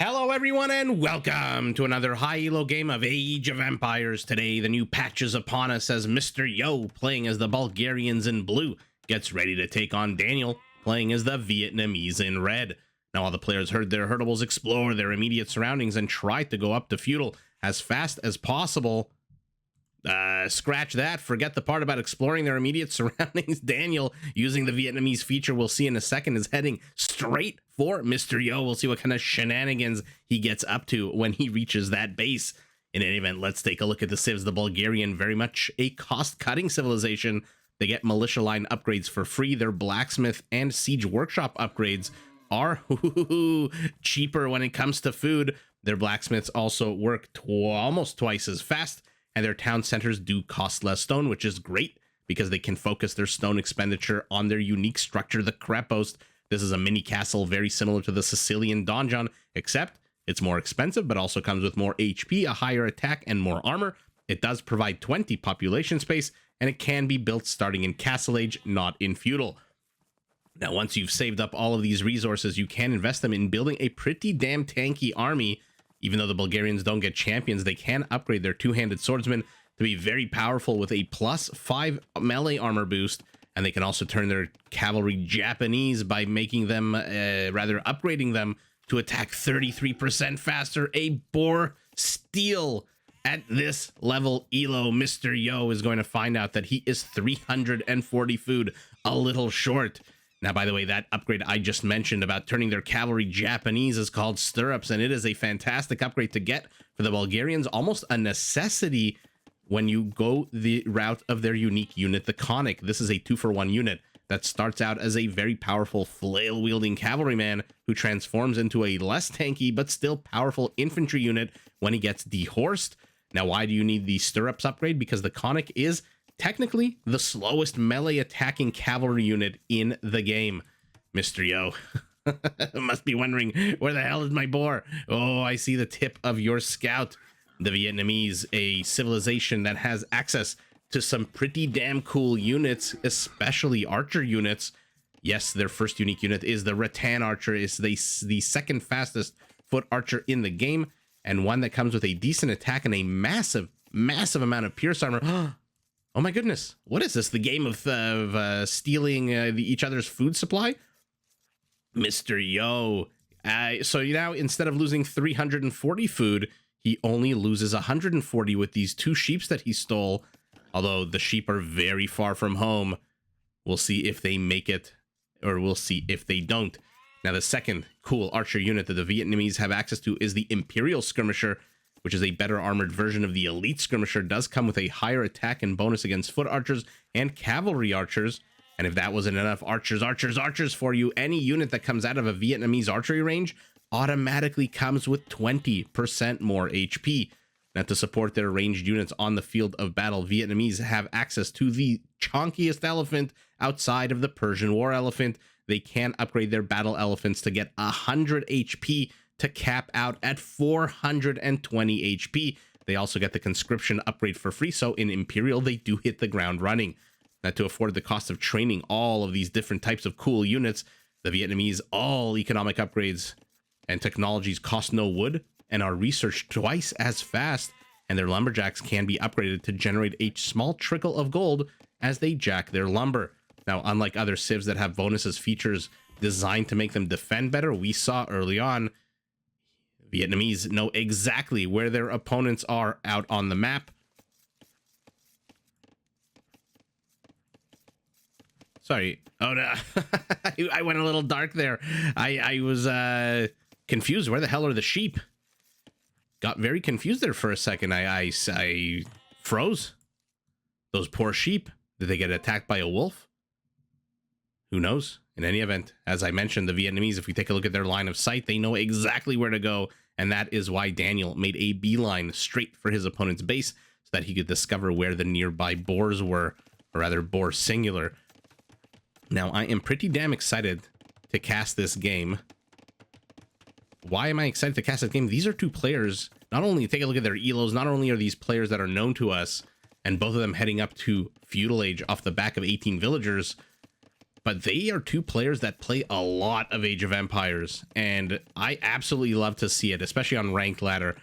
Hello everyone and welcome to another high elo game of Age of Empires. Today the new patch is upon us as mYi, playing as the Bulgarians in blue, gets ready to take on Daniel, playing as the Vietnamese in red. Now all the players heard their herdables explore their immediate surroundings and tried to go up to Feudal as fast as possible. Scratch that, forget the part about exploring their immediate surroundings. Daniel, using the Vietnamese feature we'll see in a second, is heading straight for mYi. We'll see what kind of shenanigans he gets up to when he reaches that base. In any event, let's take a look at the civs. The Bulgarian, very much a cost-cutting civilization. They get militia line upgrades for free. Their blacksmith and siege workshop upgrades are cheaper when it comes to food. Their blacksmiths also work almost twice as fast, and their town centers do cost less stone, which is great because they can focus their stone expenditure on their unique structure, the Krepost. This is a mini castle very similar to the Sicilian donjon, except it's more expensive, but also comes with more HP, a higher attack, and more armor. It does provide 20 population space, and it can be built starting in Castle Age, not in Feudal. Now, once you've saved up all of these resources, you can invest them in building a pretty damn tanky army. Even though the Bulgarians don't get champions, they can upgrade their two-handed swordsmen to be very powerful with a +5 melee armor boost, and they can also turn their cavalry Japanese by making them, upgrading them to attack 33% faster. A boar steel. At this level, Elo, mYi, is going to find out that he is 340 food, a little short. Now, by the way, that upgrade I just mentioned about turning their cavalry Japanese is called Stirrups, and it is a fantastic upgrade to get for the Bulgarians, almost a necessity when you go the route of their unique unit, the Conic. This is a 2-for-1 unit that starts out as a very powerful flail-wielding cavalryman who transforms into a less tanky but still powerful infantry unit when he gets dehorsed. Now, why do you need the Stirrups upgrade? Because the Conic is technically the slowest melee attacking cavalry unit in the game. mYi must be wondering, where the hell is my boar? Oh, I see the tip of your scout. The Vietnamese, a civilization that has access to some pretty damn cool units, especially archer units. Yes, their first unique unit is the Rattan Archer. Is the second fastest foot archer in the game, and one that comes with a decent attack and a massive amount of pierce armor. Oh my goodness, what is this? The game of stealing each other's food supply? mYi. So now, instead of losing 340 food, he only loses 140 with these 2 sheeps that he stole. Although the sheep are very far from home. We'll see if they make it, or we'll see if they don't. Now, the second cool archer unit that the Vietnamese have access to is the Imperial Skirmisher, which is a better armored version of the Elite Skirmisher. Does come with a higher attack and bonus against foot archers and cavalry archers. And if that wasn't enough, archers for you, any unit that comes out of a Vietnamese archery range automatically comes with 20% more HP. Now, to support their ranged units on the field of battle, Vietnamese have access to the chonkiest elephant outside of the Persian War Elephant. They can upgrade their battle elephants to get 100 HP to cap out at 420 HP. They also get the conscription upgrade for free, so in Imperial they do hit the ground running. Now, to afford the cost of training all of these different types of cool units, the Vietnamese, all economic upgrades and technologies cost no wood and are researched twice as fast, and their lumberjacks can be upgraded to generate a small trickle of gold as they jack their lumber. Now, unlike other civs that have bonuses features designed to make them defend better, we saw early on Vietnamese know exactly where their opponents are out on the map. Sorry. Oh, no. I went a little dark there. I was confused. Where the hell are the sheep? Got very confused there for a second. I froze. Those poor sheep. Did they get attacked by a wolf? Who knows? In any event, as I mentioned, the Vietnamese, if we take a look at their line of sight, they know exactly where to go. And that is why Daniel made a beeline straight for his opponent's base so that he could discover where the nearby boars were, or rather boar singular. Now, I am pretty damn excited to cast this game. Why am I excited to cast this game? These are 2 players. Not only take a look at their Elos, not only are these players that are known to us, and both of them heading up to Feudal Age off the back of 18 villagers, but they are two players that play a lot of Age of Empires, and I absolutely love to see it, especially on ranked ladder.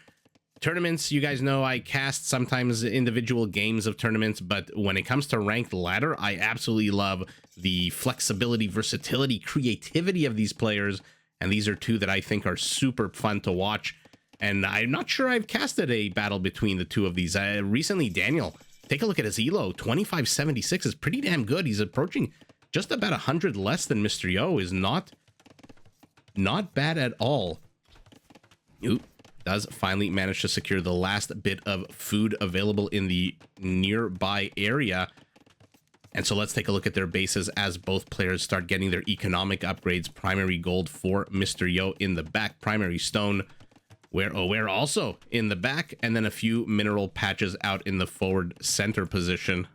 Tournaments, you guys know I cast sometimes individual games of tournaments, but when it comes to ranked ladder, I absolutely love the flexibility, versatility, creativity of these players, and these are two that I think are super fun to watch. And I'm not sure I've casted a battle between the two of these. Recently, Daniel, take a look at his elo. 2576 is pretty damn good. He's approaching just about 100 less than Mr. Yo. Is not bad at all. Oop. Does finally manage to secure the last bit of food available in the nearby area. And so let's take a look at their bases as both players start getting their economic upgrades. Primary gold for Mr. Yo in the back. Primary stone, where also in the back. And then a few mineral patches out in the forward center position.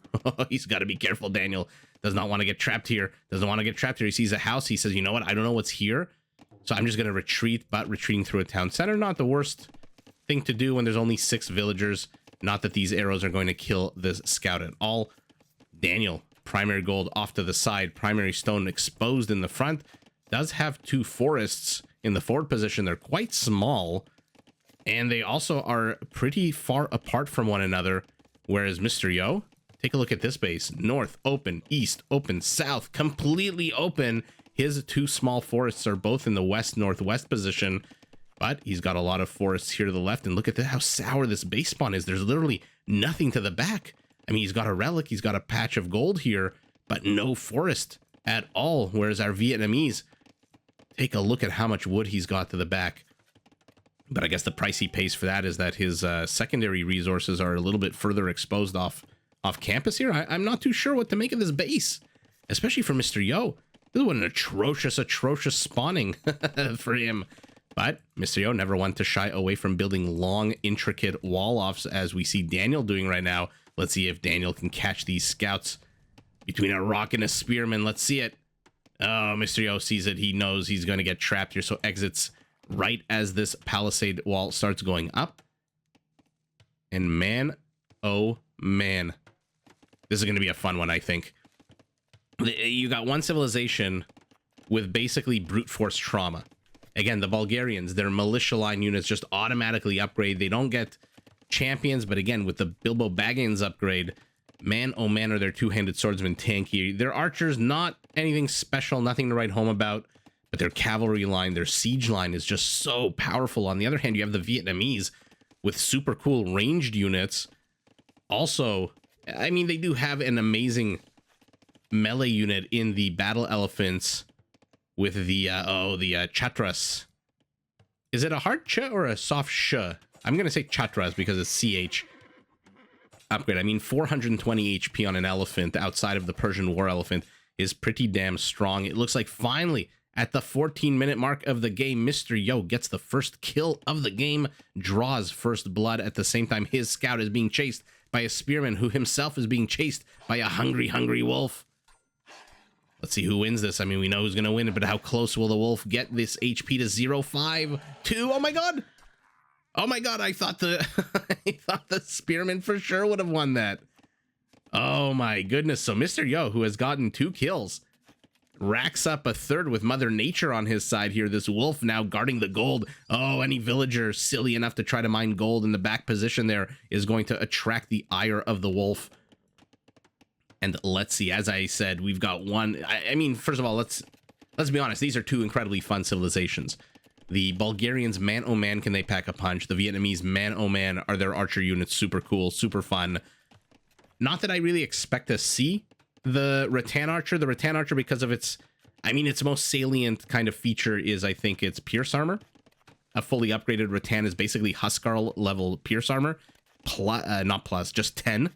He's got to be careful, Daniel. Does not want to get trapped here. Doesn't want to get trapped here. He sees a house. He says, you know what? I don't know what's here. So I'm just going to retreat, but retreating through a town center, not the worst thing to do when there's only 6 villagers. Not that these arrows are going to kill this scout at all. Daniel, primary gold off to the side, primary stone exposed in the front. Does have 2 forests in the forward position. They're quite small, and they also are pretty far apart from one another. Whereas Mr. Yo, take a look at this base. North, open. East, open. South, completely open. His 2 small forests are both in the west-northwest position, but he's got a lot of forests here to the left. And look at how sour this base spawn is. There's literally nothing to the back. I mean, he's got a relic, he's got a patch of gold here, but no forest at all. Whereas our Vietnamese, take a look at how much wood he's got to the back. But I guess the price he pays for that is that his secondary resources are a little bit further exposed off campus here. I'm not too sure what to make of this base, especially for Mr. Yo. This was an atrocious spawning for him. But Mr. Yo never one to shy away from building long, intricate wall-offs, as we see Daniel doing right now. Let's see if Daniel can catch these scouts between a rock and a spearman. Let's see it. Oh, Mr. Yo sees it. He knows he's going to get trapped here, so exits right as this palisade wall starts going up. And man, oh man, this is going to be a fun one, I think. You got one civilization with basically brute force trauma. Again, the Bulgarians, their militia line units just automatically upgrade. They don't get champions, but again, with the Bilbo Baggins upgrade, man, oh man, are their 2-handed swordsmen tanky. Their archers, not anything special, nothing to write home about, but their cavalry line, their siege line is just so powerful. On the other hand, you have the Vietnamese with super cool ranged units. Also, I mean, they do have an amazing melee unit in the battle elephants with the chatras. Is it a hard ch or a soft sh? I'm gonna say chatras because it's ch upgrade. I mean, 420 HP on an elephant outside of the Persian war elephant is pretty damn strong. It looks like finally at the 14-minute mark of the game, Mr. Yo gets the first kill of the game, draws first blood. At the same time, his scout is being chased by a spearman who himself is being chased by a hungry wolf. Let's see who wins this. I mean, we know who's going to win it, but how close will the wolf get this HP to 0.5? 2? Oh my god! Oh my god, I thought the I thought the spearman for sure would have won that. Oh my goodness. So Mr. Yo, who has gotten 2 kills, racks up a third with Mother Nature on his side here. This wolf now guarding the gold. Oh, any villager silly enough to try to mine gold in the back position there is going to attract the ire of the wolf. And let's see, as I said, we've got one. I mean, first of all, let's be honest. These are 2 incredibly fun civilizations. The Bulgarians, man, oh man, can they pack a punch. The Vietnamese, man, oh man, are their archer units super cool, super fun. Not that I really expect to see the rattan archer. The rattan archer, because of its, I mean, its most salient kind of feature is, I think, its pierce armor. A fully upgraded rattan is basically Huskarl level pierce armor. Not plus, just 10.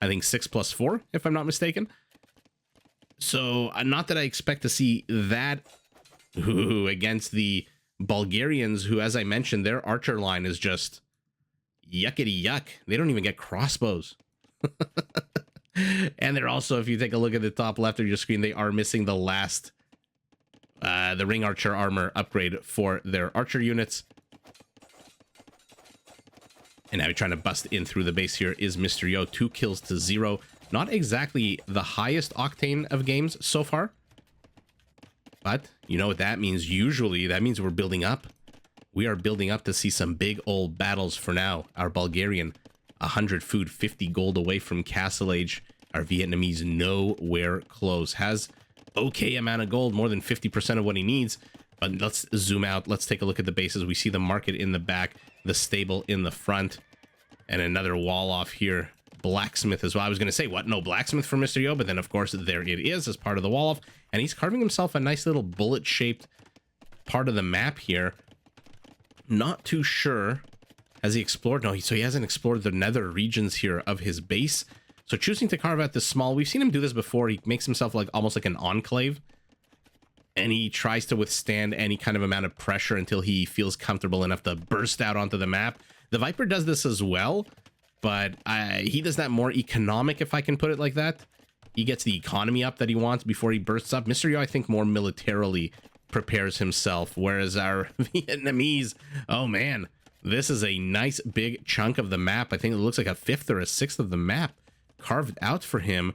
I think 6 plus 4, if I'm not mistaken. So, not that I expect to see that against the Bulgarians, who, as I mentioned, their archer line is just yuckity yuck. They don't even get crossbows. And they're also, if you take a look at the top left of your screen, they are missing the last, the ring archer armor upgrade for their archer units. And now trying to bust in through the base here is Mr. Yo. 2 kills to 0. Not exactly the highest octane of games so far. But you know what that means? Usually that means we're building up. We are building up to see some big old battles. For now, our Bulgarian 100 food, 50 gold away from Castle Age. Our Vietnamese nowhere close. Has okay amount of gold, more than 50% of what he needs. But let's zoom out. Let's take a look at the bases. We see the market in the back, the stable in the front, and another wall off here. Blacksmith as well. I was going to say, what? No blacksmith for Mr. Yo, but then of course there it is as part of the wall off. And he's carving himself a nice little bullet-shaped part of the map here. Not too sure. Has he explored? No, so he hasn't explored the nether regions here of his base. So choosing to carve out this small, we've seen him do this before. He makes himself like almost like an enclave. And he tries to withstand any kind of amount of pressure until he feels comfortable enough to burst out onto the map. The Viper does this as well, but he does that more economic, if I can put it like that. He gets the economy up that he wants before he bursts up. Mr. Yo, I think, more militarily prepares himself, whereas our Vietnamese, oh man, this is a nice big chunk of the map. I think it looks like a fifth or a sixth of the map carved out for him.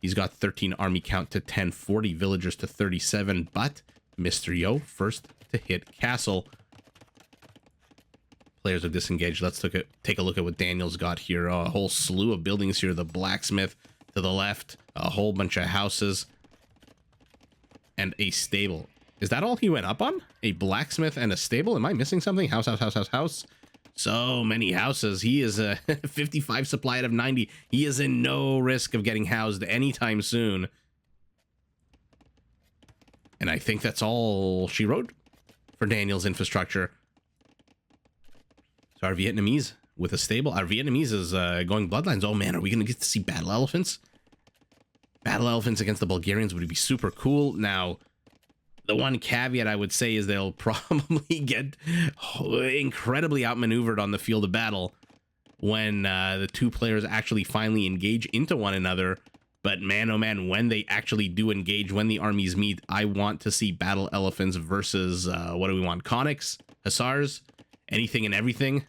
He's got 13 army count to 10, 40 villagers to 37, but Mr. Yo first to hit castle. Players are disengaged. Let's take a look at what Daniel's got here. A whole slew of buildings here. The blacksmith to the left, a whole bunch of houses, and a stable. Is that all he went up on? A blacksmith and a stable? Am I missing something? House, house, house, house, house. So many houses. He is a 55 supply out of 90. He is in no risk of getting housed anytime soon. And I think that's all she wrote for Daniel's infrastructure. So our Vietnamese with a stable. Our Vietnamese is going bloodlines. Oh man, are we going to get to see battle elephants? Battle elephants against the Bulgarians would be super cool. Now, the one caveat I would say is they'll probably get incredibly outmaneuvered on the field of battle when the two players actually finally engage into one another. But man, oh man, when they actually do engage, when the armies meet, I want to see battle elephants versus, what do we want? Conics? Hussars? Anything and everything?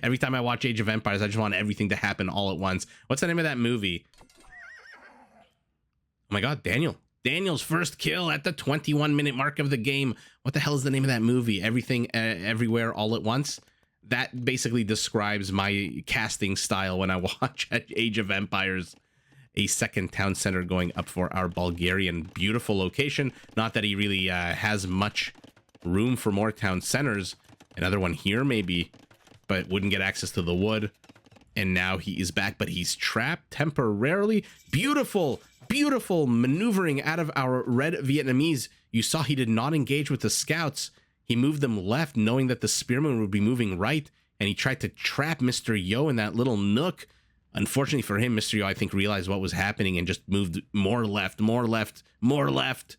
Every time I watch Age of Empires, I just want everything to happen all at once. What's the name of that movie? Oh my god, Daniel. Daniel's first kill at the 21-minute mark of the game. What the hell is the name of that movie? Everything, Everywhere, All at Once? That basically describes my casting style when I watch Age of Empires. A second town center going up for our Bulgarian. Beautiful location. Not that he really has much room for more town centers. Another one here maybe, but wouldn't get access to the wood. And now he is back, but he's trapped temporarily. Beautiful, beautiful maneuvering out of our red Vietnamese. You saw he did not engage with the scouts. He moved them left, knowing that the spearmen would be moving right, and he tried to trap Mr. Yo in that little nook. Unfortunately for him, Mr. Yo, I think, realized what was happening and just moved more left, more left, more left,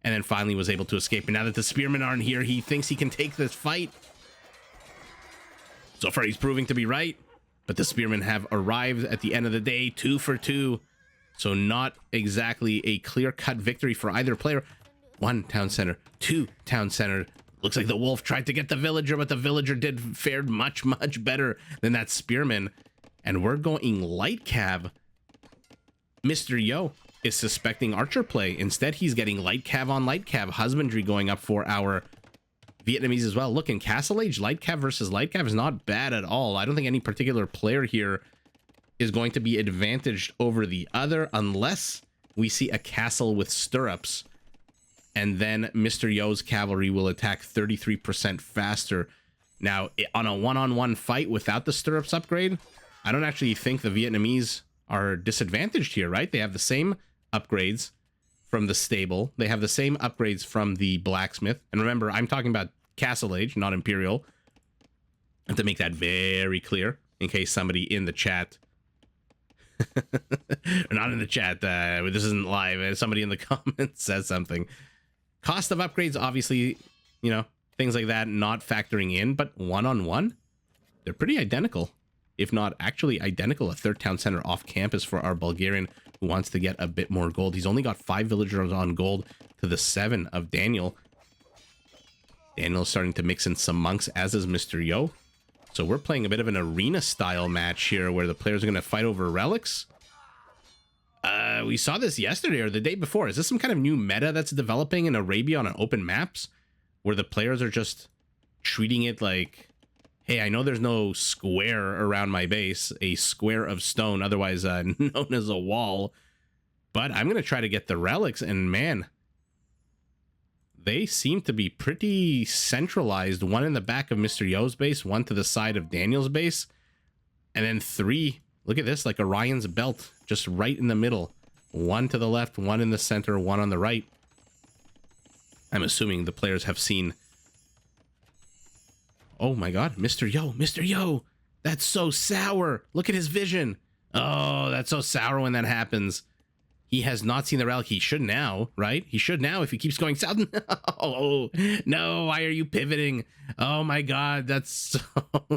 and then finally was able to escape. And now that the spearmen aren't here, he thinks he can take this fight. So far, he's proving to be right. But the spearmen have arrived at the end of the day, 2 for 2. So not exactly a clear-cut victory for either player. 1 town center, 2 town center. Looks like the wolf tried to get the villager, but the villager fared much, much better than that spearman. And we're going light cav. Mr. Yo is suspecting archer play. Instead, he's getting light cav on light cav. Husbandry going up for our Vietnamese as well. Look, in Castle Age, light cav versus light cav is not bad at all. I don't think any particular player here is going to be advantaged over the other unless we see a castle with stirrups. And then Mr. Yo's cavalry will attack 33% faster. Now, on a one-on-one fight without the stirrups upgrade, I don't actually think the Vietnamese are disadvantaged here, right? They have the same upgrades from the stable. They have the same upgrades from the blacksmith. And remember, I'm talking about Castle Age, not Imperial. I have to make that very clear in case somebody in the chat, or not in the chat, this isn't live, somebody in the comments says something. Cost of upgrades, obviously, you know, things like that not factoring in, but one-on-one, they're pretty identical, if not actually identical. A third town center off campus for our Bulgarian who wants to get a bit more gold. He's only got 5 villagers on gold to the 7 of Daniel. Daniel's starting to mix in some monks, as is Mr. Yo. So we're playing a bit of an arena style match here where the players are going to fight over relics. we saw this yesterday or the day before. Is this some kind of new meta that's developing in Arabia on open maps where the players are just treating it like, hey, I know there's no square around my base, a square of stone, otherwise known as a wall, but I'm going to try to get the relics, and man, they seem to be pretty centralized. One in the back of Mr. Yo's base, one to the side of Daniel's base, and then 3, look at this, like Orion's belt, just right in the middle. One to the left, one in the center, one on the right. I'm assuming the players have seen... Oh my god, Mr. Yo, Mr. Yo! That's so sour! Look at his vision! Oh, that's so sour when that happens. He has not seen the relic. He should now, right? He should now if he keeps going south. No, no, why are you pivoting? Oh my god, that's so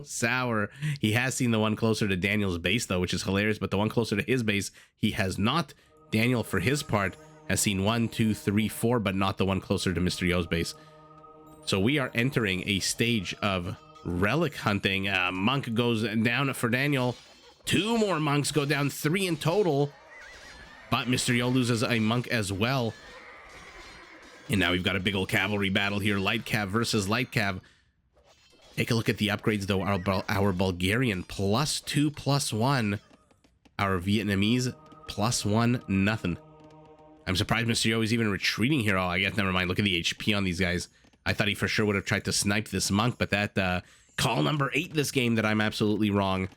sour. He has seen the one closer to Daniel's base, though, which is hilarious, but the one closer to his base, he has not. Daniel, for his part, has seen 1, 2, 3, 4, but not the one closer to Mr. Yo's base. So we are entering a stage of relic hunting. Monk goes down for Daniel. 2 more monks go down, 3 in total. But Mr. Yo loses a monk as well. And now we've got a big old cavalry battle here. Light cav versus light cav. Take a look at the upgrades, though. Our Bulgarian +2, +1. Our Vietnamese +1, nothing. I'm surprised Mr. Yo is even retreating here. Oh, I guess never mind. Look at the HP on these guys. I thought he for sure would have tried to snipe this monk, but that call number 8 this game that I'm absolutely wrong.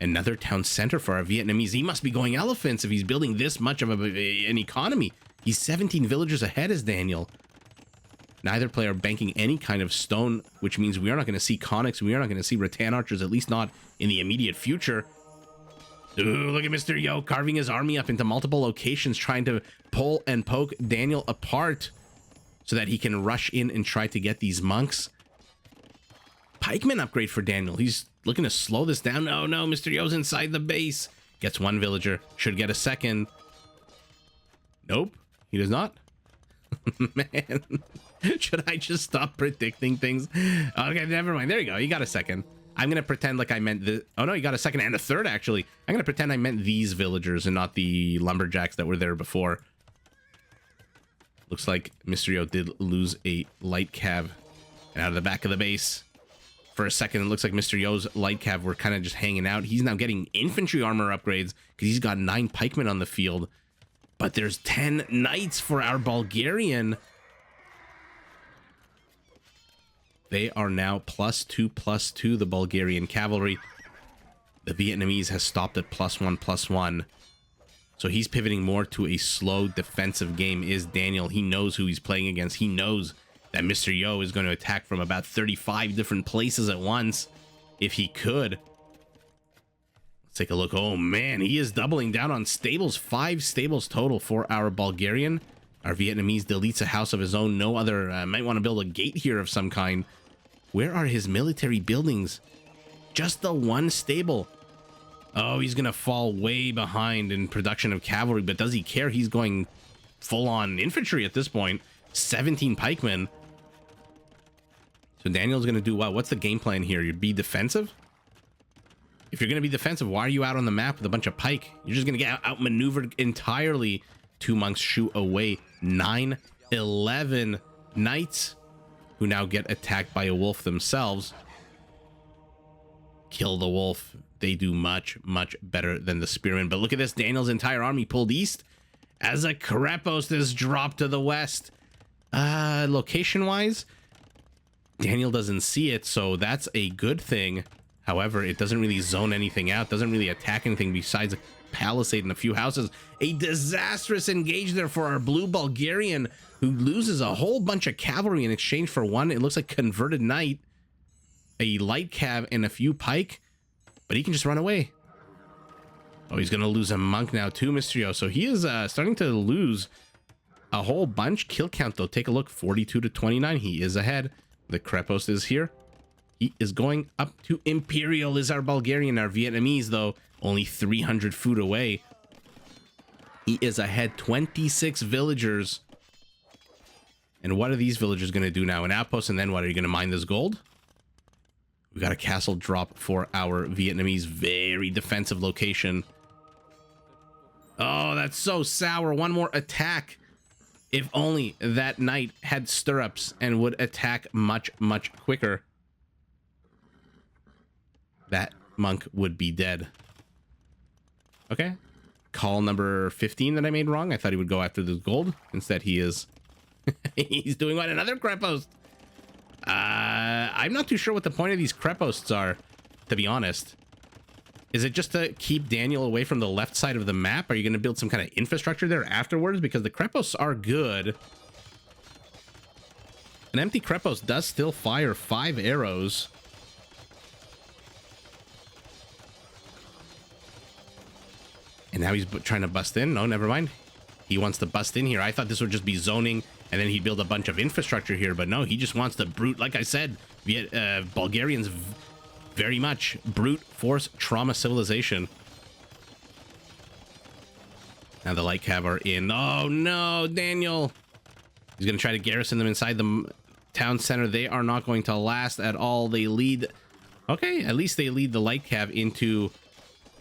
Another town center for our Vietnamese. He must be going elephants if he's building this much of an economy. He's 17 villagers ahead as Daniel. Neither player banking any kind of stone, which means we are not going to see conics. We are not going to see rattan archers, at least not in the immediate future. Ooh, look at Mr. Yo carving his army up into multiple locations, trying to pull and poke Daniel apart so that he can rush in and try to get these monks. Pikeman upgrade for Daniel. He's looking to slow this down. No, no, Mr. Yo's inside the base. Gets 1 villager. Should get a second. Nope, he does not. Man, should I just stop predicting things? Okay, never mind. There you go. You got a second. I'm going to pretend like I meant the... Oh, no, you got a second and a third, actually. I'm going to pretend I meant these villagers and not the lumberjacks that were there before. Looks like Mr. Yo did lose a light cav. And out of the back of the base... For a second, it looks like Mr. Yo's light cav were kind of just hanging out. He's now getting infantry armor upgrades because he's got 9 pikemen on the field. But there's 10 knights for our Bulgarian. They are now +2, +2, the Bulgarian cavalry. The Vietnamese has stopped at +1, +1. So he's pivoting more to a slow defensive game is Daniel. He knows who he's playing against. He knows that Mr. Yo is going to attack from about 35 different places at once, if he could. Let's take a look. Oh man, he is doubling down on stables. 5 stables total for our Bulgarian. Our Vietnamese deletes a house of his own. No other, might want to build a gate here of some kind. Where are his military buildings? Just the 1 stable. Oh, he's going to fall way behind in production of cavalry, but does he care? He's going full-on infantry at this point. 17 pikemen. So Daniel's going to do what? What's the game plan here? You'd be defensive? If you're going to be defensive, why are you out on the map with a bunch of pike? You're just going to get outmaneuvered entirely. 2 monks shoot away. 9, 11 knights who now get attacked by a wolf themselves. Kill the wolf. They do much, much better than the spearmen. But look at this. Daniel's entire army pulled east as a Krepos is dropped to the west. Location-wise, Daniel doesn't see it, so that's a good thing. However, it doesn't really zone anything out, doesn't really attack anything besides a palisade and a few houses. A disastrous engage there for our blue Bulgarian, who loses a whole bunch of cavalry in exchange for 1, it looks like converted knight, a light cav, and a few pike, but he can just run away. Oh, he's going to lose a monk now too, Mr. Yo. So he is starting to lose a whole bunch. Kill count, though. Take a look. 42 to 29. He is ahead. The Krepos is here. He is going up to Imperial is our Bulgarian. Our Vietnamese, though, only 300 foot away. He is ahead 26 villagers. And what are these villagers going to do now? An outpost, and then what? Are you going to mine this gold? We got a castle drop for our Vietnamese. Very defensive location. Oh, that's so sour. One more attack. If only that knight had stirrups and would attack much, much quicker. That monk would be dead. Okay. Call number 15 that I made wrong. I thought he would go after this gold. Instead, he is... He's doing what? Another crepost. I'm not too sure what the point of these creposts are, to be honest. Is it just to keep Daniel away from the left side of the map? Are you going to build some kind of infrastructure there afterwards? Because the creposts are good. An empty crepost does still fire 5 arrows. And now he's trying to bust in. No, never mind. He wants to bust in here. I thought this would just be zoning and then he'd build a bunch of infrastructure here. But no, he just wants to brute. Like I said, Bulgarians very much brute force trauma civilization. Now the light cav are in. Oh no, Daniel. He's going to try to garrison them inside the town center. They are not going to last at all. They lead. Okay, at least they lead the light cav into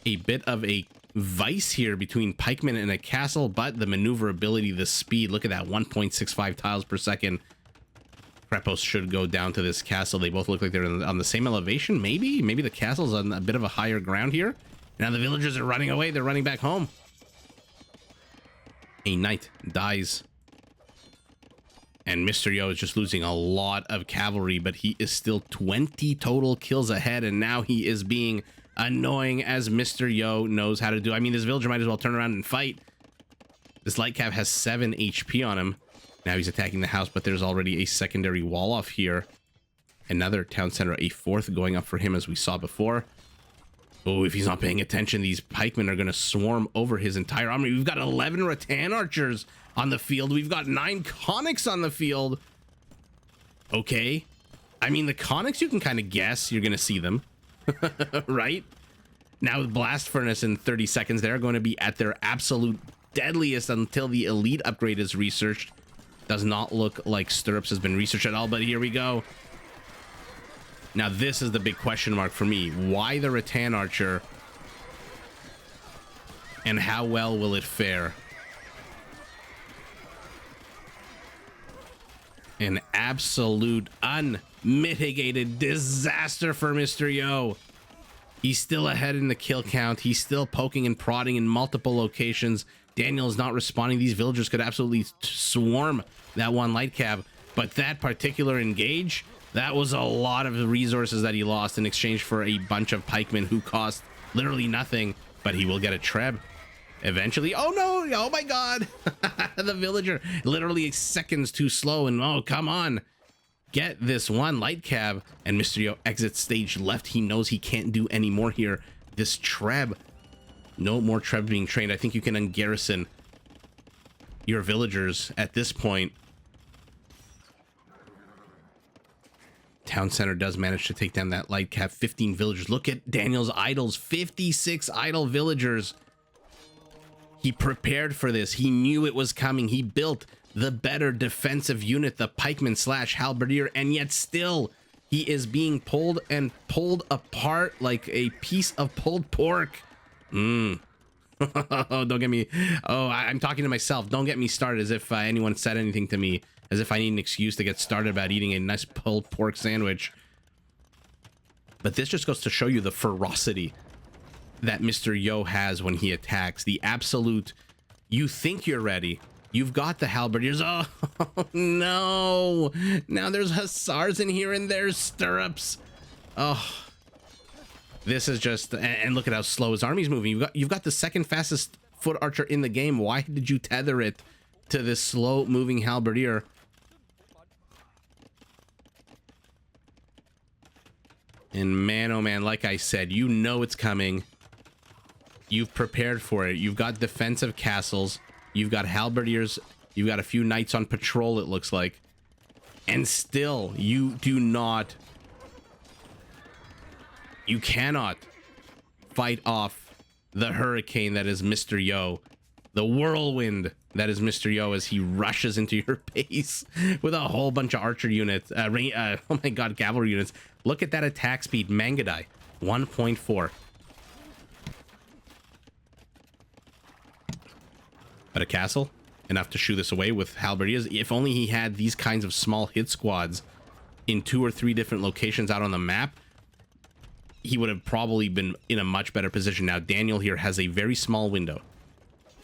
a bit of a vice here between pikemen and a castle, but the maneuverability, the speed, look at that, 1.65 tiles per second. Krepos should go down to this castle. They both look like they're on the same elevation. Maybe the castle's on a bit of a higher ground here. Now the villagers are running away. They're running back home. A knight dies. And Mr. Yo is just losing a lot of cavalry, but he is still 20 total kills ahead, and now he is being annoying as Mr. Yo knows how to do. I mean, this villager might as well turn around and fight. This light cav has 7 HP on him. Now he's attacking the house, but there's already a secondary wall off here. Another town center, a 4th going up for him as we saw before. Oh, if he's not paying attention, these pikemen are going to swarm over his entire army. We've got 11 rattan archers on the field. We've got 9 conics on the field. Okay. I mean, the conics, you can kind of guess you're going to see them. Right? Now with blast furnace in 30 seconds, they're going to be at their absolute deadliest until the elite upgrade is researched. Does not look like stirrups has been researched at all, but here we go. Now this is the big question mark for me. Why the rattan archer? And how well will it fare? An absolute unmitigated disaster for Mr. Yo. He's still ahead in the kill count. He's still poking and prodding in multiple locations. Daniel is not responding. These villagers could absolutely swarm that one light cav, but that particular engage, that was a lot of resources that he lost in exchange for a bunch of pikemen who cost literally nothing, but he will get a treb eventually. Oh no, oh my god. The villager literally seconds too slow, and oh come on, get this one light cav. And Mr. Yo exits stage left. He knows he can't do any more here. This treb, no more treb being trained. I think you can ungarrison your villagers at this point. Town center does manage to take down that light cav. 15 villagers. Look at Daniel's idols. 56 idle villagers. He prepared for this. He knew it was coming. He built the better defensive unit, the pikeman slash halberdier, and yet still he is being pulled apart like a piece of pulled pork. Don't get me. Oh, I'm talking to myself. Don't get me started as if anyone said anything to me, as if I need an excuse to get started about eating a nice pulled pork sandwich. But this just goes to show you the ferocity that Mr. Yo has when he attacks. The absolute, you think you're ready. You've got the halberdiers. Oh no. Now there's hussars in here and there's stirrups. Oh, this is just, and look at how slow his army's moving. You've got the second fastest foot archer in the game. Why did you tether it to this slow moving halberdier? And man, oh man, like I said, you know it's coming. You've prepared for it. You've got defensive castles. You've got halberdiers. You've got a few knights on patrol, it looks like. And still, you do not... You cannot fight off the hurricane that is Mr. Yo. The whirlwind that is Mr. Yo as he rushes into your base with a whole bunch of archer units. Oh my god, cavalry units. Look at that attack speed. Mangadai, 1.4. But a castle, enough to shoo this away with halberdiers. If only he had these kinds of small hit squads in 2 or 3 different locations out on the map, he would have probably been in a much better position. Now, Daniel here has a very small window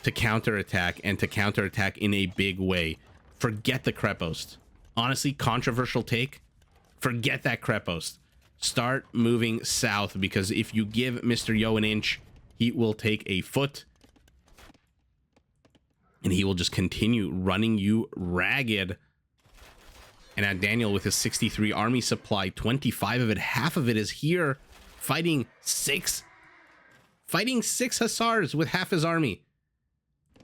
to counterattack, and to counterattack in a big way. Forget the Krepost. Honestly, controversial take. Forget that Krepost. Start moving south, because if you give Mr. Yo an inch, he will take a foot. And he will just continue running you ragged. And now Daniel with his 63 army supply, 25 of it, half of it is here, fighting six Hussars with half his army.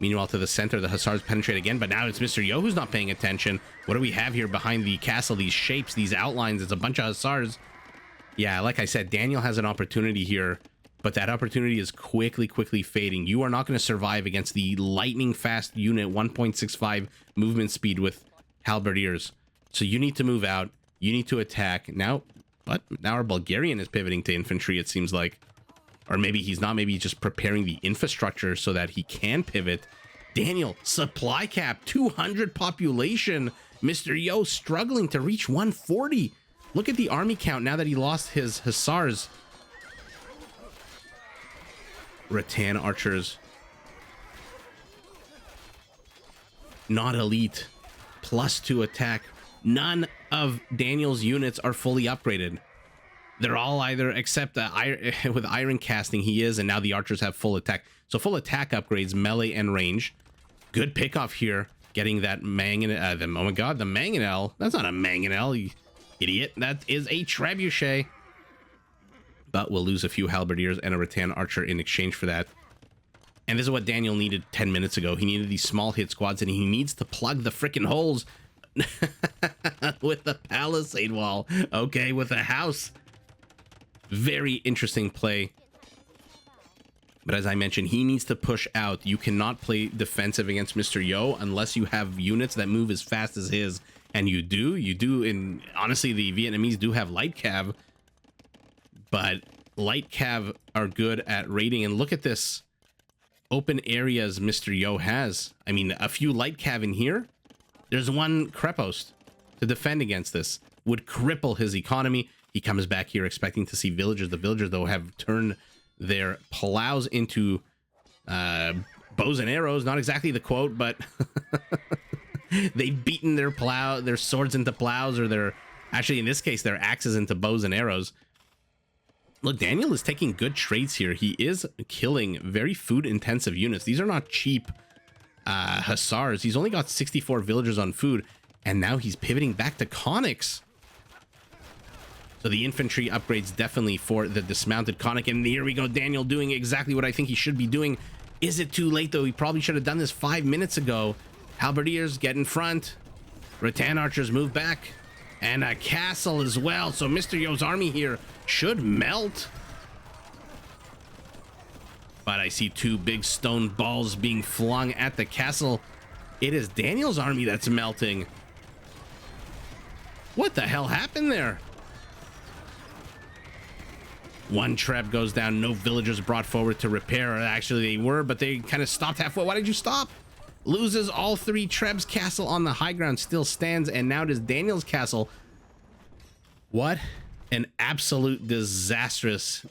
Meanwhile, to the center, the Hussars penetrate again, but now it's Mr. Yo who's not paying attention. What do we have here behind the castle? These shapes, these outlines, it's a bunch of Hussars. Yeah, like I said, Daniel has an opportunity here, but that opportunity is quickly fading. You are not going to survive against the lightning fast unit, 1.65 movement speed with halberdiers. So you need to move out. You need to attack. Now, but now our Bulgarian is pivoting to infantry, it seems like. Or maybe he's not. Maybe he's just preparing the infrastructure so that he can pivot. Daniel, supply cap, 200 population. Mr. Yo struggling to reach 140. Look at the army count now that he lost his Hussars. Rattan archers. Not elite. +2 attack. None of Daniel's units are fully upgraded. They're all either, except with iron casting he is, and now the archers have full attack. So full attack upgrades, melee and range. Good pickoff here, getting that mangonel. Oh my god, the mangonel. That's not a mangonel, you idiot. That is a trebuchet. But we'll lose a few halberdiers and a rattan archer in exchange for that. And this is what Daniel needed 10 minutes ago. He needed these small hit squads, and he needs to plug the freaking holes with the palisade wall. Okay, with a house. Very interesting play. But as I mentioned, he needs to push out. You cannot play defensive against Mr. Yo unless you have units that move as fast as his. And you do. And honestly, the Vietnamese do have light cav. But light cav are good at raiding. And look at this open areas Mr. Yo has. I mean, a few light cav in here. There's one Krepost to defend against this. Would cripple his economy. He comes back here expecting to see villagers. The villagers, though, have turned their plows into bows and arrows. Not exactly the quote, but they've beaten their swords into plows, or actually, in this case, their axes into bows and arrows. Look, Daniel is taking good trades here. He is killing very food-intensive units. These are not cheap Hussars. He's only got 64 villagers on food, and now he's pivoting back to conics. So the infantry upgrades definitely for the dismounted conic. And here we go, Daniel doing exactly what I think he should be doing. Is it too late, though? He probably should have done this 5 minutes ago. Halberdiers get in front. Rattan archers move back. And a castle as well. So Mr. Yo's army here should melt. But I see 2 big stone balls being flung at the castle. It is Daniel's army that's melting. What the hell happened there? One treb goes down. No villagers brought forward to repair. Actually, they were, but they kind of stopped halfway. Why did you stop? Loses all 3 trebs. Castle on the high ground still stands, and now it is Daniel's castle. What an absolute disastrous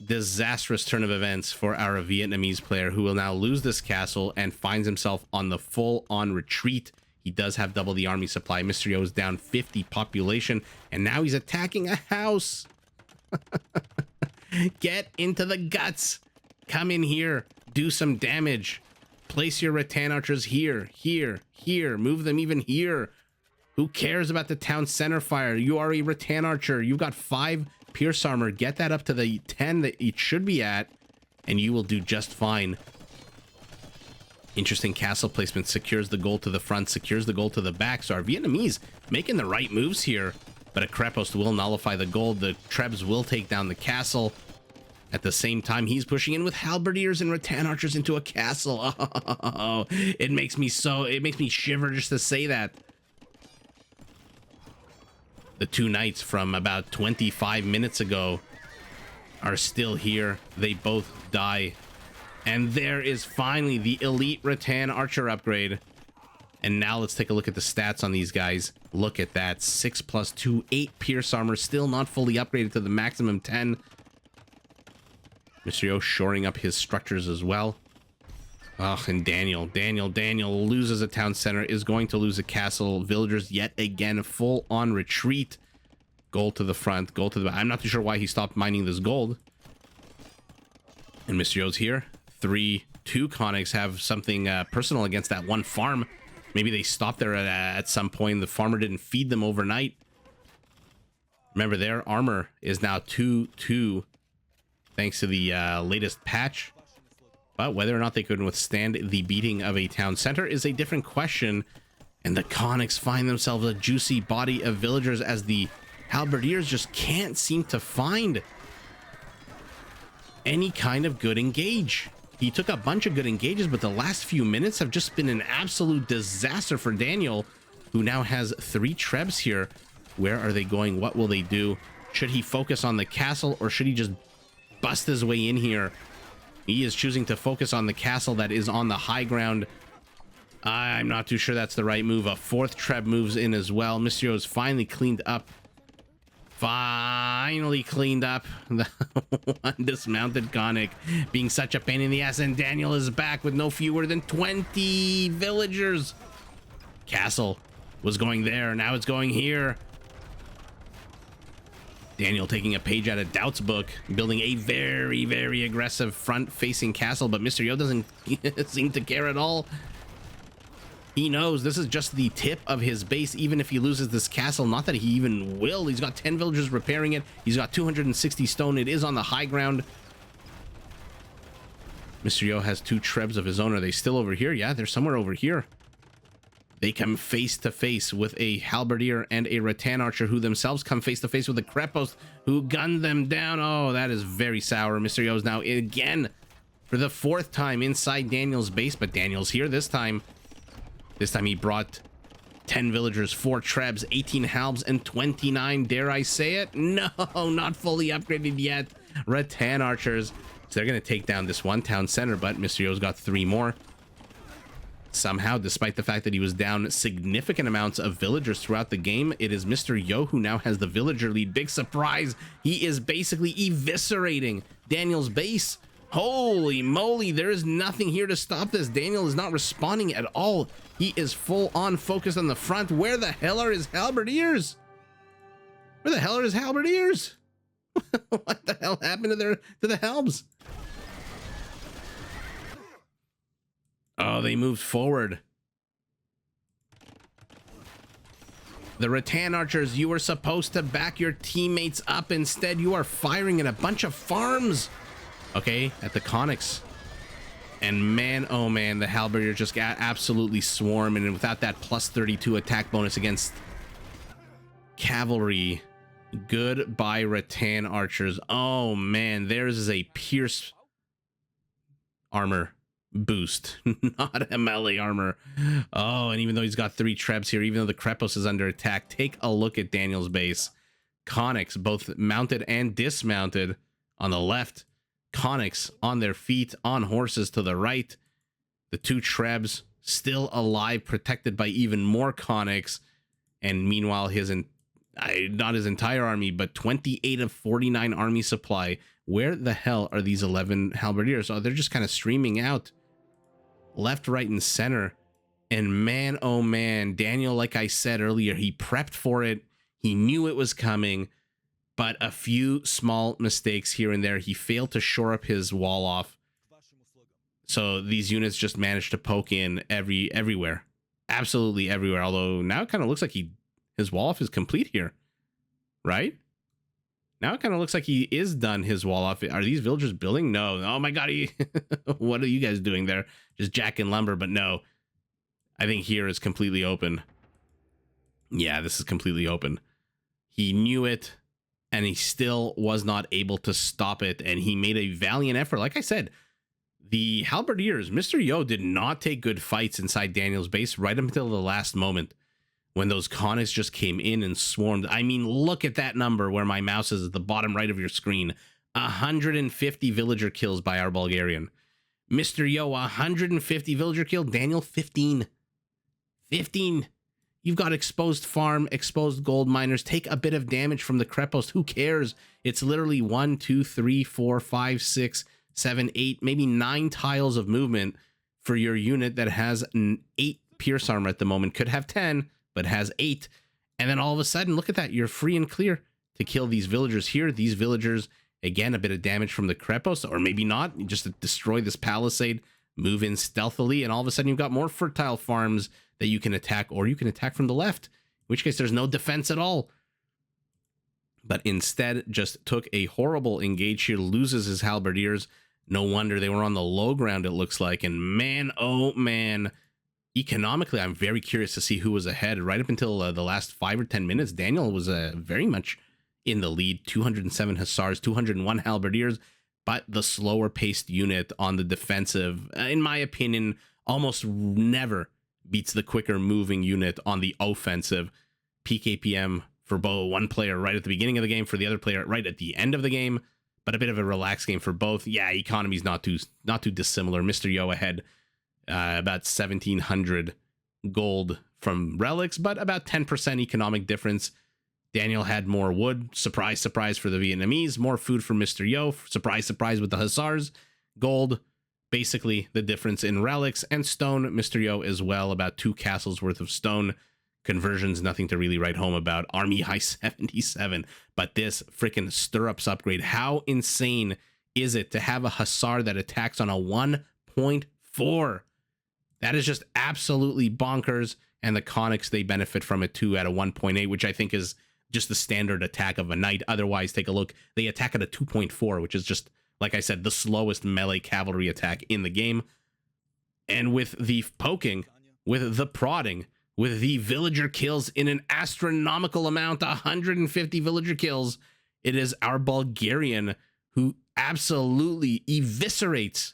turn of events for our Vietnamese player, who will now lose this castle and finds himself on the full-on retreat. He does have double the army supply. Mr. Yo is down 50 population, and now he's attacking a house. Get into the guts. Come in here. Do some damage. Place your rattan archers here, here, here. Move them even here. Who cares about the town center fire? You are a rattan archer. You've got 5 pierce armor. Get that up to the 10 that it should be at, and you will do just fine. Interesting castle placement. Secures the goal to the front, secures the goal to the back. So our Vietnamese making the right moves here. But a Krepost will nullify the gold. The Trebs will take down the castle. At the same time, he's pushing in with halberdiers and rattan archers into a castle. Oh, it makes me shiver just to say that. The 2 knights from about 25 minutes ago are still here. They both die. And there is finally the elite rattan archer upgrade. And now let's take a look at the stats on these guys. Look at that. 6 + 2, 8 pierce armor. Still not fully upgraded to the maximum 10. Mr. Yo shoring up his structures as well. Oh, and Daniel loses a town center, is going to lose a castle. Villagers yet again full on retreat. Gold to the front, gold to the back. I'm not too sure why he stopped mining this gold. And Mr. Yo's here. 2 Conics have something personal against that one farm. Maybe they stopped there at some point. The farmer didn't feed them overnight. Remember, their armor is now 2-2 thanks to the latest patch. But whether or not they could withstand the beating of a town center is a different question. And the Conics find themselves a juicy body of villagers as the Halberdiers just can't seem to find any kind of good engage. He took a bunch of good engages, but the last few minutes have just been an absolute disaster for Daniel, who now has 3 trebs here. Where are they going? What will they do? Should he focus on the castle, or should he just bust his way in here? He is choosing to focus on the castle that is on the high ground. I'm not too sure that's the right move. A 4th treb moves in as well. Mr. is finally cleaned up. Finally cleaned up. The one dismounted Conic being such a pain in the ass, and Daniel is back with no fewer than 20 villagers. Castle was going there, now it's going here. Daniel taking a page out of Doubt's book, building a very, very aggressive front-facing castle, but Mr. Yo doesn't seem to care at all. He knows this is just the tip of his base, even if he loses this castle. Not that he even will. He's got 10 villagers repairing it. He's got 260 stone. It is on the high ground. Mr. Yo has 2 trebs of his own. Are they still over here? Yeah, they're somewhere over here. They come face to face with a halberdier and a rattan archer, who themselves come face to face with a Krepos, who gunned them down. Oh, that is very sour. Mr. Yo is now again for the 4th time inside Daniel's base, but Daniel's here this time. This time he brought 10 villagers, 4 trebs, 18 halbs, and 29, dare I say it? No, not fully upgraded yet. Rattan archers. So they're going to take down this one town center, but Mr. Yo's got 3 more. Somehow, despite the fact that he was down significant amounts of villagers throughout the game, it is Mr. Yo who now has the villager lead. Big surprise. He is basically eviscerating Daniel's base. Holy moly, there is nothing here to stop this. Daniel is not responding at all. He is full on focused on the front. Where the hell are his halberdiers? Where the hell are his halberdiers? What the hell happened to the halbs? Oh, they moved forward. The rattan archers, you were supposed to back your teammates up. Instead, you are firing at a bunch of farms. Okay, at the Conics. And man, oh man, the halberdiers just got absolutely swarming, and without that plus 32 attack bonus against cavalry, goodbye rattan archers. Oh man, theirs is a pierce armor boost, not a melee armor. Oh, and even though he's got 3 trebs here, even though the Krepos is under attack, take a look at Daniel's base. Conics, both mounted and dismounted on the left. Conics on their feet, on horses to the right. The 2 trebs still alive, protected by even more Conics. And meanwhile, not his entire army, but 28 of 49 army supply. Where the hell are these 11 halberdiers? Oh, they're just kind of streaming out left, right, and center. And man, oh man, Daniel, like I said earlier, he prepped for it. He knew it was coming. But a few small mistakes here and there. He failed to shore up his wall off. So these units just managed to poke in everywhere. Absolutely everywhere. Although now it kind of looks like his wall off is complete here. Right? Now it kind of looks like he is done his wall off. Are these villagers building? No. Oh my god. What are you guys doing there? Just jacking lumber. But no. I think here is completely open. Yeah, this is completely open. He knew it. And he still was not able to stop it. And he made a valiant effort. Like I said, the halberdiers, Mr. Yo did not take good fights inside Daniel's base right until the last moment, when those Conics just came in and swarmed. I mean, look at that number where my mouse is at the bottom right of your screen. 150 villager kills by our Bulgarian. Mr. Yo, 150 villager kill. Daniel, 15. 15. You've got exposed farm, exposed gold miners. Take a bit of damage from the Krepos. Who cares? It's literally 1, 2, 3, 4, 5, 6, 7, 8, maybe 9 tiles of movement for your unit that has 8 pierce armor at the moment. Could have 10, but has 8. And then all of a sudden, look at that. You're free and clear to kill these villagers here. These villagers, again, a bit of damage from the Krepos, or maybe not. Just to destroy this palisade, move in stealthily, and all of a sudden you've got more fertile farms that you can attack, or you can attack from the left, in which case there's no defense at all. But instead just took a horrible engage here, loses his halberdiers. No wonder they were on the low ground, it looks like. And man, oh man, economically, I'm very curious to see who was ahead. Right up until the last 5 or 10 minutes, Daniel was very much in the lead. 207 hussars, 201 halberdiers, but the slower paced unit on the defensive, in my opinion, almost never beats the quicker moving unit on the offensive. PKPM for one player right at the beginning of the game, for the other player right at the end of the game, but a bit of a relaxed game for both. Yeah, economy's not too dissimilar. Mr. Yo ahead about 1,700 gold from relics, but about 10% economic difference. Daniel had more wood. Surprise, surprise for the Vietnamese. More food for Mr. Yo. Surprise, surprise with the hussars. Gold, basically the difference in relics. And stone, Mr. Yo as well. About 2 castles worth of stone. Conversions, nothing to really write home about. Army high 77. But this freaking stirrups upgrade. How insane is it to have a hussar that attacks on a 1.4? That is just absolutely bonkers. And the conics, they benefit from it too at a 1.8, which I think is just the standard attack of a knight. Otherwise, take a look. They attack at a 2.4, which is just, like I said, the slowest melee cavalry attack in the game. And with the poking, with the prodding, with the villager kills in an astronomical amount, 150 villager kills, it is our Bulgarian who absolutely eviscerates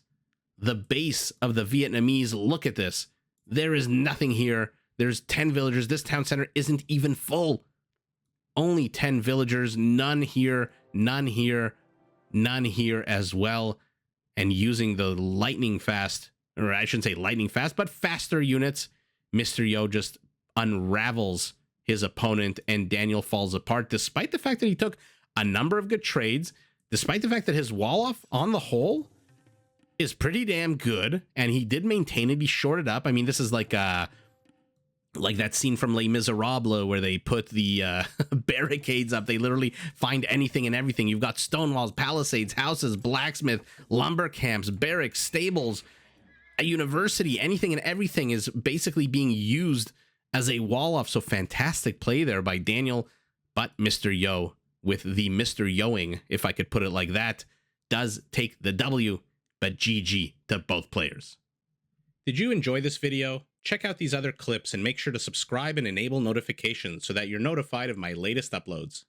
the base of the Vietnamese. Look at this. There is nothing here. There's 10 villagers. This town center isn't even full. Only 10 villagers. None here. None here. None here as well. And using the lightning fast, or I shouldn't say lightning fast, but faster units, Mr. Yo just unravels his opponent, and Daniel falls apart, despite the fact that he took a number of good trades, despite the fact that his wall off on the whole is pretty damn good, and he did maintain it. He shorted up. I mean, this is like that scene from Les Miserables where they put the barricades up. They literally find anything and everything. You've got stone walls, palisades, houses, blacksmith, lumber camps, barracks, stables, a university. Anything and everything is basically being used as a wall off. So fantastic play there by Daniel. But Mr. Yo, with the Mr. Yoing, if I could put it like that, does take the W. But GG to both players. Did you enjoy this video? Check out these other clips and make sure to subscribe and enable notifications so that you're notified of my latest uploads.